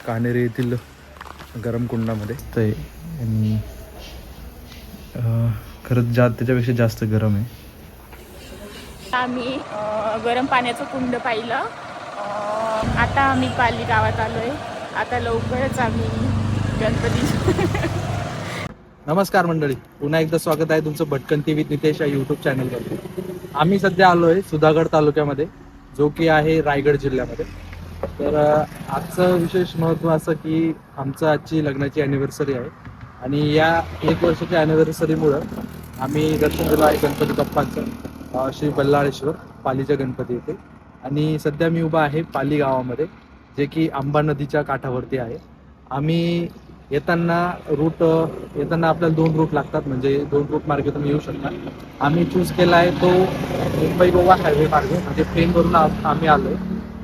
कानेरी येथील गरम कुंडामध्ये तर आणि खरंच त्याच्यापेक्षा जास्त गरम आहे. आम्ही गरम पाण्याचं कुंड पाहिलं. आता आम्ही पाली गावात आलोय. आता लवकरच आम्ही गणपती. नमस्कार मंडळी, पुन्हा एकदा स्वागत आहे तुमचं भटकन टीव्ही नितेश या यूट्यूब चॅनलवर. आम्ही सध्या आलोय सुधागड तालुक्यामध्ये, जो की आहे रायगड जिल्ह्यामध्ये. तर आजचं विशेष महत्त्व असं की आमचं आजची लग्नाची ॲनिव्हर्सरी आहे आणि या 1 वर्षाच्या ॲनिव्हर्सरीमुळं आम्ही दर्शन दिलं आहे गणपती बाप्पांचं श्री बल्लाळेश्वर पालीच्या गणपती येथे. आणि सध्या मी उभा आहे पाली गावामध्ये, जे की आंबा नदीच्या काठावरती आहे. आम्ही येताना आपल्याला 2 रूट लागतात, म्हणजे 2 रूट मार्गे तुम्ही येऊ शकता. आम्ही चूज केला आहे तो मुंबई गोवा हायवे मार्गे, म्हणजे ट्रेनवरून आम्ही आलोय.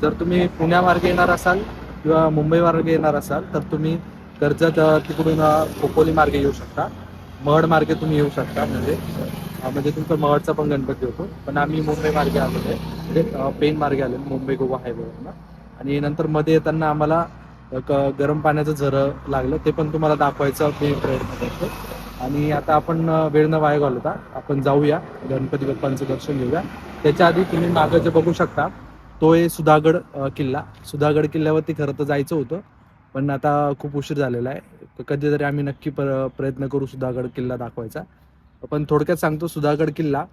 जर तुम्ही पुण्यामार्गे येणार असाल किंवा मुंबई मार्गे येणार असाल तर तुम्ही कर्जत तिकडून खोपोली मार्गे येऊ शकता. महड मार्गे तुम्ही येऊ शकता, म्हणजे तुमचा महडचा पण गणपती होतो. पण आम्ही मुंबई मार्गे आलेलो आहे, म्हणजे पेन मार्गे आलेलो मुंबई गोवा हायवेवरनं. आणि नंतर मध्ये येताना आम्हाला गरम पाण्याचं झरं लागलं, ते पण तुम्हाला दाखवायचं मी प्रयत्न करतो. आणि आता आपण वेळ न वाया घालवता आपण जाऊया गणपती बाप्पांचं दर्शन घेऊया. त्याच्या आधी तुम्ही मागं जे बघू शकता तो आहे सुधागड किल्ला. सुधागड किल्ल्यावरती खरं तर जायचं होतं, पण आता खूप उशीर झालेला आहे. कधीतरी आम्ही नक्की प्रयत्न करू सुधागड किल्ला दाखवायचा. पण थोडक्यात सांगतो, सुधागड किल्ला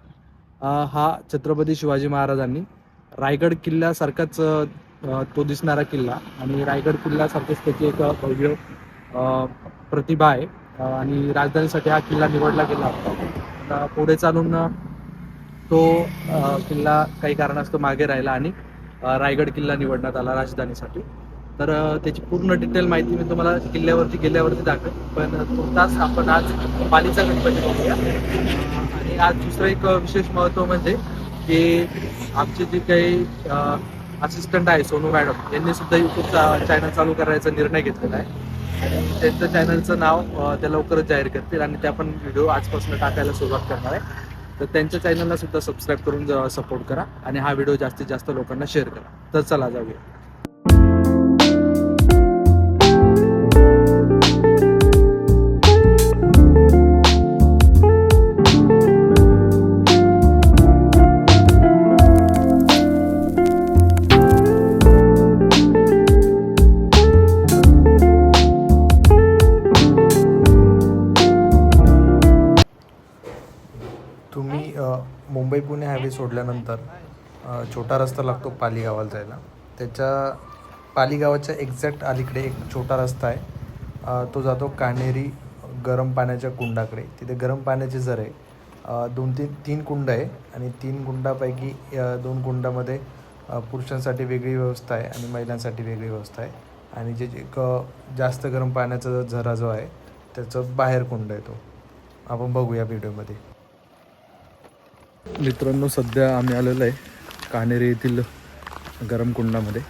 हा छत्रपती शिवाजी महाराजांनी रायगड किल्ल्यासारखाच तो दिसणारा किल्ला, आणि रायगड किल्ल्यासारखीच त्याची एक भव्य प्रतिभा आहे. आणि राजधानीसाठी हा किल्ला निवडला गेला होता. पुढे चालून तो किल्ला काही कारणास्तव मागे राहिला आणि रायगड किल्ला निवडण्यात आला राजधानीसाठी. तर त्याची पूर्ण डिटेल माहिती मी तुम्हाला किल्ल्यावरती गेल्यावरती दाखवेन. पण तुर्तास आपण आज पालीचा गणपती बघूया. आणि आज दुसरं एक विशेष महत्त्व म्हणजे की आमचे जे काही असिस्टंट आहे सोनू मॅडम, यांनी सुद्धा यूट्यूबचा चॅनल चालू करायचा निर्णय घेतलेला आहे. आणि त्यांचं चॅनलचं नाव ते लवकरच जाहीर करतील आणि त्या पण व्हिडिओ आजपासून टाकायला सुरुवात करणार आहे. तर त्यांच्या चॅनलला सुद्धा सबस्क्राईब करून सपोर्ट करा आणि हा व्हिडिओ जास्तीत जास्त लोकांना शेअर करा. तर चला जाऊया. तुम्ही मुंबई पुणे हायवे सोडल्यानंतर छोटा रस्ता लागतो पाली गावाला जायला. त्याच्या पाली गावाच्या एक्झॅक्ट अलीकडे एक छोटा रस्ता आहे. तो जातो कानेरी गरम पाण्याच्या कुंडाकडे. तिथे गरम पाण्याचे झरे आहे. 3 कुंड आहे आणि 3 कुंडापैकी 2 कुंडामध्ये पुरुषांसाठी वेगळी व्यवस्था आहे आणि महिलांसाठी वेगळी व्यवस्था आहे. आणि जे एक जास्त गरम पाण्याचा झरा जो आहे त्याचं बाहेर कुंड आहे, तो आपण बघूया व्हिडिओमध्ये. मित्रांनो, सध्या आम्ही आलेलो आहे कानेरी येथील गरम कुंडामध्ये.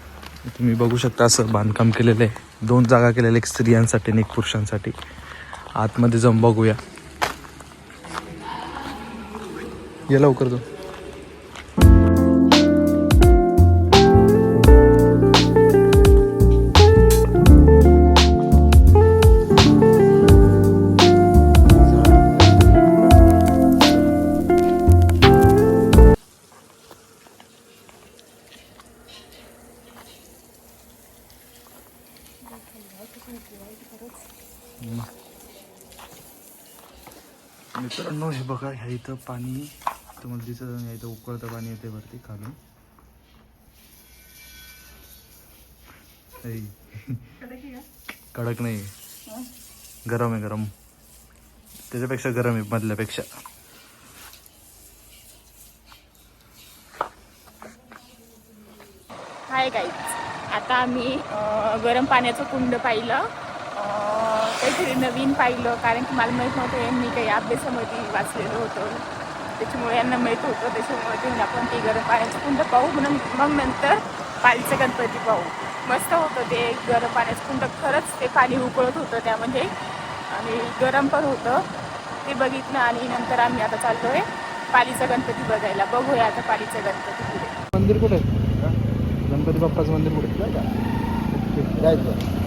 तुम्ही बघू शकता असं बांधकाम केलेलं आहे. 2 जागा केलेल्या, एक स्त्रियांसाठी आणि एक पुरुषांसाठी. आतमध्ये जाऊन बघूया. ये लवकर जाऊ. मित्रांनो, हे बघा, ह्या इथं पाणी तुम्हाला दिसत नाही, इथं उकळतं पाणी येते वरती खालून. कडक नाही, गरम आहे, गरम. त्याच्यापेक्षा गरम आहे मधल्यापेक्षा. हाय गाईज, आता आम्ही गरम पाण्याचं कुंड पाहिलं. काहीतरी नवीन पाहिलं, कारण की मला माहीत नव्हतं. यांनी काही अभ्यासामध्ये वाचलेलं होतं, त्याच्यामुळे यांना माहीत होतं. त्याच्यामुळे ते आपण ते गरम पाण्याचं कुंड पाहू, म्हणून मग नंतर पालीचं गणपती पाहू. मस्त होतं ते गरम पाण्याचं कुंड. खरंच ते पाणी उकळत होतं त्यामध्ये आणि गरम पण होतं. ते बघितलं आणि नंतर आम्ही आता चाललो आहे पालीचा गणपती बघायला. बघूया आता पालीचा गणपती पुढे. मंदिर कुठे आहे? गणपती बाप्पाचं मंदिर कुठे जायचं?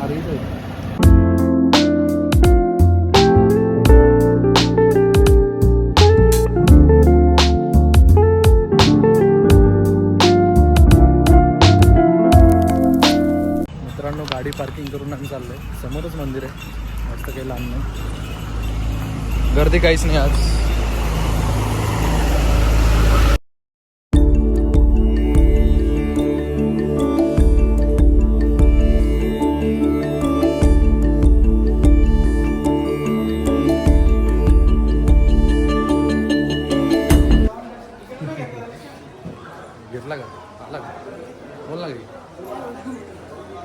अरे इथं आहे. मित्रांनो गाडी पार्किंग करून आम्ही चाललोय. समोरच मंदिर आहे, मस्त काही लांब नाही, गर्दी काहीच नाही आज. घेतला का? आला का? बोल ना घरी.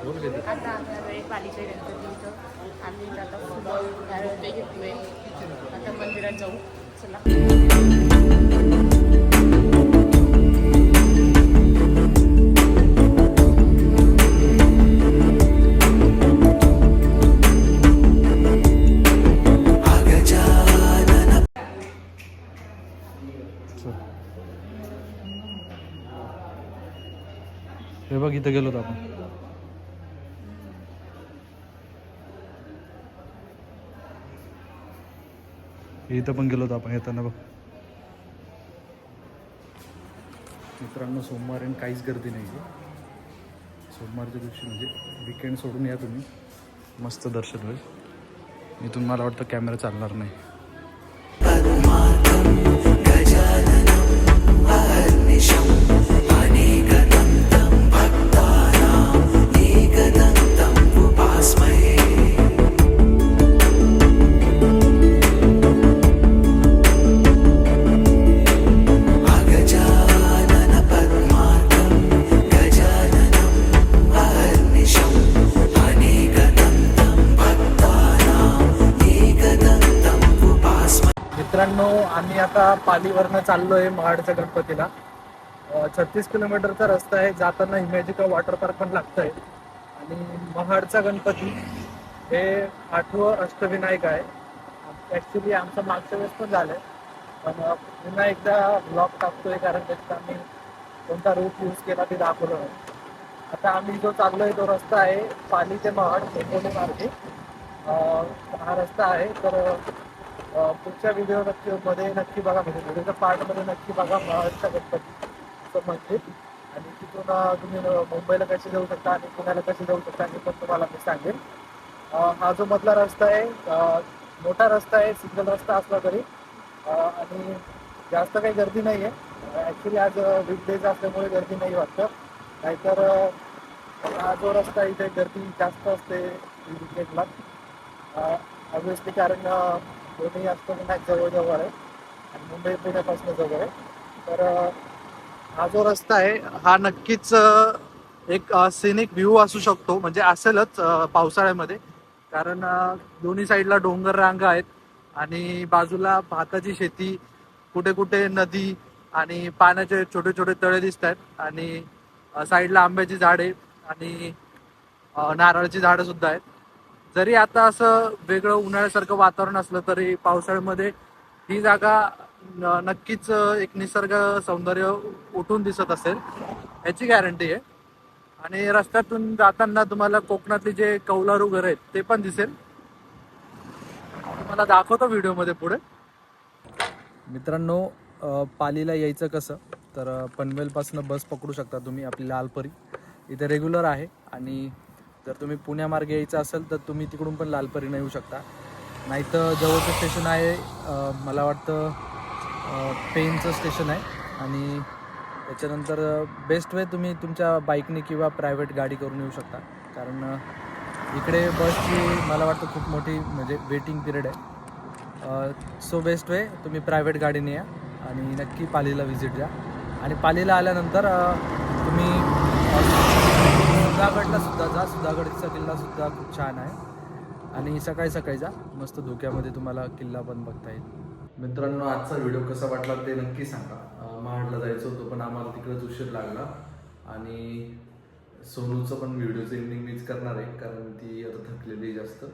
बोल घेते. आता आम्ही पालीच्या गणपतीचं आम्ही आता फुलं घेतलोय. आता मंदिरात जाऊ. चला. हे बघ इथं गेलो होतो आपण. इथं पण गेलो होतो आपण येताना बघ. मित्रांनो सोमवार आणि काहीच गर्दी नाही आहे. सोमवारच्या दिवशी म्हणजे विकेंड सोडून या तुम्ही, मस्त दर्शन होईल. इथून मला वाटतं कॅमेरा चालणार नाही. मित्रांनो आम्ही आता पालीवरनं चाललोय महाडच्या गणपतीला. 36 किलोमीटरचा रस्ता आहे. जाताना इमॅजिका वॉटर पार्क पण लागतंय. आणि महाडचा गणपती हे 8वं अष्टविनायक आहे. ॲक्च्युली आमचं मागच्या वेळेस पण झालंय, पण पुन्हा एकदा ब्लॉग टाकतोय कारण त्याच्यात आम्ही कोणता रूट यूज केला ते दाखवलं नाही. आता आम्ही जो चाललोय तो रस्ता आहे पाली ते महाड एकोणी मार्गे. हा रस्ता आहे. तर पुढच्या व्हिडिओ नक्की बघा, म्हणजे व्हिडिओच्या पार्टमध्ये नक्की बघा महाडच्या गणपतीचं मंदिर. आणि तिथून तुम्ही मुंबईला कशी जाऊ शकता आणि पुण्याला कशी जाऊ शकता हे पण तुम्हाला मी सांगेन. हा जो मधला रस्ता आहे मोठा रस्ता आहे, सिंगल रस्ता असला तरी, आणि जास्त काही गर्दी नाही आहे. ॲक्च्युली आज वीकडेज असल्यामुळे गर्दी नाही वाटतं, नाहीतर हा जो रस्ता इथे गर्दी जास्त असते विकेंडला. ऑब्विसली कारण दोन्ही अष्टविनायक जवळजवळ आहे आणि मुंबई पुण्यापासून जवळ आहे. तर हा जो रस्ता आहे हा नक्कीच एक सिनिक व्ह्यू असू शकतो, म्हणजे असेलच पावसाळ्यामध्ये, कारण दोन्ही साईडला डोंगर रांगा आहेत आणि बाजूला भाताची शेती, कुठे कुठे नदी आणि पाण्याचे छोटे छोटे तळे दिसत आहेत. आणि साईडला आंब्याची झाडे आणि नारळाची झाडं सुद्धा आहेत. जरी आता असं वेगळं उन्हाळ्यासारखं वातावरण असलं तरी पावसाळ्यामध्ये ही जागा नक्कीच एक निसर्ग सौंदर्य उठून दिसत असेल याची गॅरंटी आहे. आणि रस्त्यातून जाताना तुम्हाला कोकणातली जे कौलारू घर आहेत ते पण दिसेल. तुम्हाला दाखवतो व्हिडिओमध्ये पुढे. मित्रांनो पालीला यायचं कसं, तर पनवेलपासून बस पकडू शकता तुम्ही आपली लालपरी, इथे रेग्युलर आहे. आणि जर तुम्ही पुण्यामार्गे यायचं असेल तर तुम्ही तिकडून पण लालपरीने येऊ शकता. नाहीतर जवळचं स्टेशन आहे मला वाटतं पेनचं स्टेशन आहे. आणि त्याच्यानंतर बेस्ट वे तुम्ही तुमच्या बाईकने किंवा प्रायव्हेट गाडी करून येऊ शकता, कारण इकडे बसची मला वाटतं खूप मोठी म्हणजे वेटिंग पिरियड आहे. सो बेस्ट वे तुम्ही प्रायव्हेट गाडीने या आणि नक्की पालीला व्हिजिट द्या. आणि पालीला आल्यानंतर तुम्ही सुधागडला सुद्धा जा. सुधागडचा किल्ला सुद्धा खूप छान आहे आणि सकाळी सकाळी जा, मस्त धुक्यामध्ये तुम्हाला किल्ला पण बघता येईल. मित्रांनो आजचा व्हिडिओ कसा वाटला ते नक्की सांगा. महाडला जायचं होतं पण आम्हाला तिकडेच उशीर लागला. आणि सोनूचं पण व्हिडिओचं एंडिंग मीच करणार आहे कारण ती आता थकलेली जास्त.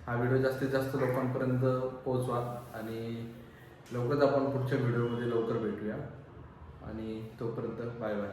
हा व्हिडिओ जास्तीत जास्त लोकांपर्यंत पोहोचवा आणि लवकरच आपण पुढच्या व्हिडिओमध्ये लवकर भेटूया. आणि तोपर्यंत बाय बाय.